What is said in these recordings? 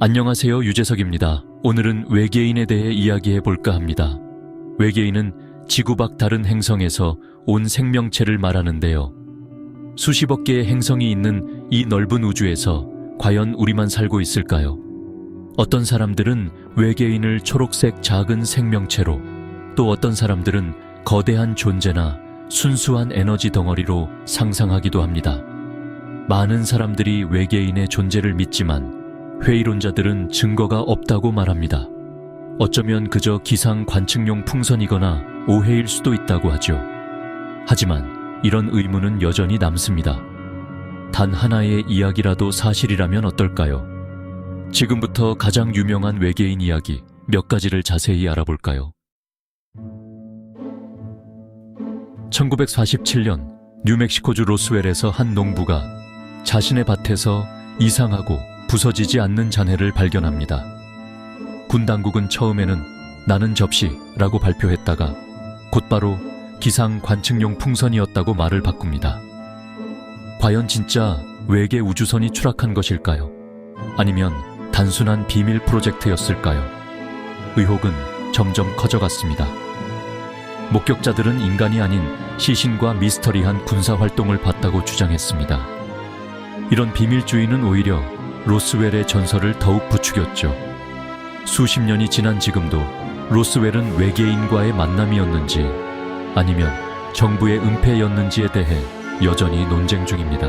안녕하세요, 유재석입니다. 오늘은 외계인에 대해 이야기해 볼까 합니다. 외계인은 지구 밖 다른 행성에서 온 생명체를 말하는데요. 수십억 개의 행성이 있는 이 넓은 우주에서 과연 우리만 살고 있을까요? 어떤 사람들은 외계인을 초록색 작은 생명체로, 또 어떤 사람들은 거대한 존재나 순수한 에너지 덩어리로 상상하기도 합니다. 많은 사람들이 외계인의 존재를 믿지만 회의론자들은 증거가 없다고 말합니다. 어쩌면 그저 기상 관측용 풍선이거나 오해일 수도 있다고 하죠. 하지만 이런 의문은 여전히 남습니다. 단 하나의 이야기라도 사실이라면 어떨까요? 지금부터 가장 유명한 외계인 이야기 몇 가지를 자세히 알아볼까요? 1947년 뉴멕시코주 로스웰에서 한 농부가 자신의 밭에서 이상하고 부서지지 않는 잔해를 발견합니다. 군 당국은 처음에는 나는 접시라고 발표했다가 곧바로 기상 관측용 풍선이었다고 말을 바꿉니다. 과연 진짜 외계 우주선이 추락한 것일까요? 아니면 단순한 비밀 프로젝트였을까요? 의혹은 점점 커져갔습니다. 목격자들은 인간이 아닌 시신과 미스터리한 군사활동을 봤다고 주장했습니다. 이런 비밀주의는 오히려 로스웰의 전설을 더욱 부추겼죠. 수십 년이 지난 지금도 로스웰은 외계인과의 만남이었는지 아니면 정부의 은폐였는지에 대해 여전히 논쟁 중입니다.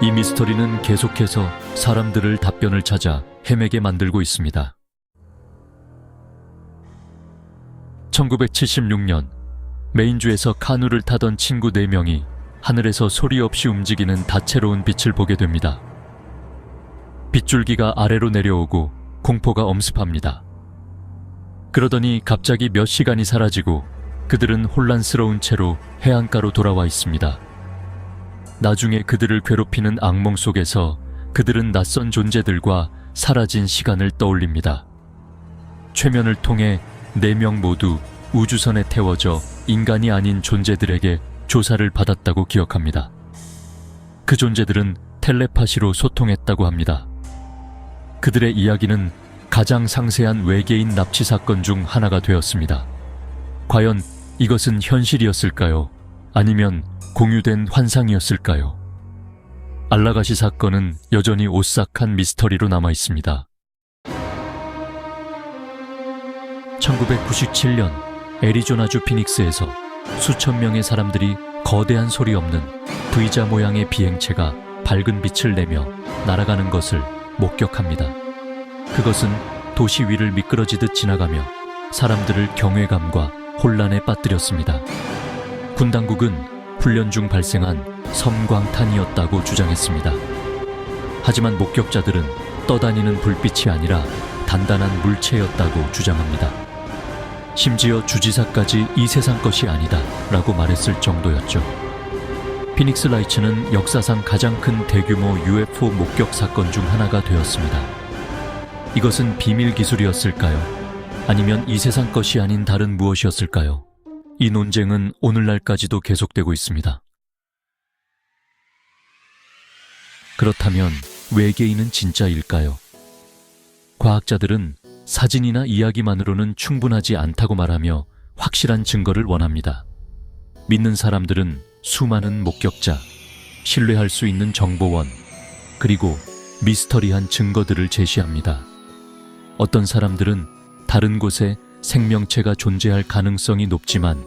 이 미스터리는 계속해서 사람들을 답변을 찾아 헤매게 만들고 있습니다. 1976년 메인주에서 카누를 타던 친구 4명이 하늘에서 소리 없이 움직이는 다채로운 빛을 보게 됩니다. 빗줄기가 아래로 내려오고 공포가 엄습합니다. 그러더니 갑자기 몇 시간이 사라지고 그들은 혼란스러운 채로 해안가로 돌아와 있습니다. 나중에 그들을 괴롭히는 악몽 속에서 그들은 낯선 존재들과 사라진 시간을 떠올립니다. 최면을 통해 4명 모두 우주선에 태워져 인간이 아닌 존재들에게 조사를 받았다고 기억합니다. 그 존재들은 텔레파시로 소통했다고 합니다. 그들의 이야기는 가장 상세한 외계인 납치 사건 중 하나가 되었습니다. 과연 이것은 현실이었을까요? 아니면 공유된 환상이었을까요? 알라가시 사건은 여전히 오싹한 미스터리로 남아 있습니다. 1997년 애리조나주 피닉스에서 수천 명의 사람들이 거대한 소리 없는 V자 모양의 비행체가 밝은 빛을 내며 날아가는 것을 목격합니다. 그것은 도시 위를 미끄러지듯 지나가며 사람들을 경외감과 혼란에 빠뜨렸습니다. 군 당국은 훈련 중 발생한 섬광탄이었다고 주장했습니다. 하지만 목격자들은 떠다니는 불빛이 아니라 단단한 물체였다고 주장합니다. 심지어 주지사까지 이 세상 것이 아니다 라고 말했을 정도였죠. 피닉스 라이츠는 역사상 가장 큰 대규모 UFO 목격 사건 중 하나가 되었습니다. 이것은 비밀 기술이었을까요? 아니면 이 세상 것이 아닌 다른 무엇이었을까요? 이 논쟁은 오늘날까지도 계속되고 있습니다. 그렇다면 외계인은 진짜일까요? 과학자들은 사진이나 이야기만으로는 충분하지 않다고 말하며 확실한 증거를 원합니다. 믿는 사람들은 수많은 목격자, 신뢰할 수 있는 정보원, 그리고 미스터리한 증거들을 제시합니다. 어떤 사람들은 다른 곳에 생명체가 존재할 가능성이 높지만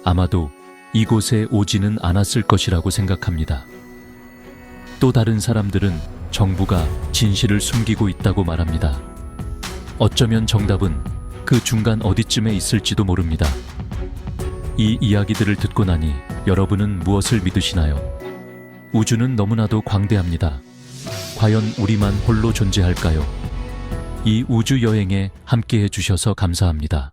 아마도 이곳에 오지는 않았을 것이라고 생각합니다. 또 다른 사람들은 정부가 진실을 숨기고 있다고 말합니다. 어쩌면 정답은 그 중간 어디쯤에 있을지도 모릅니다. 이 이야기들을 듣고 나니 여러분은 무엇을 믿으시나요? 우주는 너무나도 광대합니다. 과연 우리만 홀로 존재할까요? 이 우주 여행에 함께해 주셔서 감사합니다.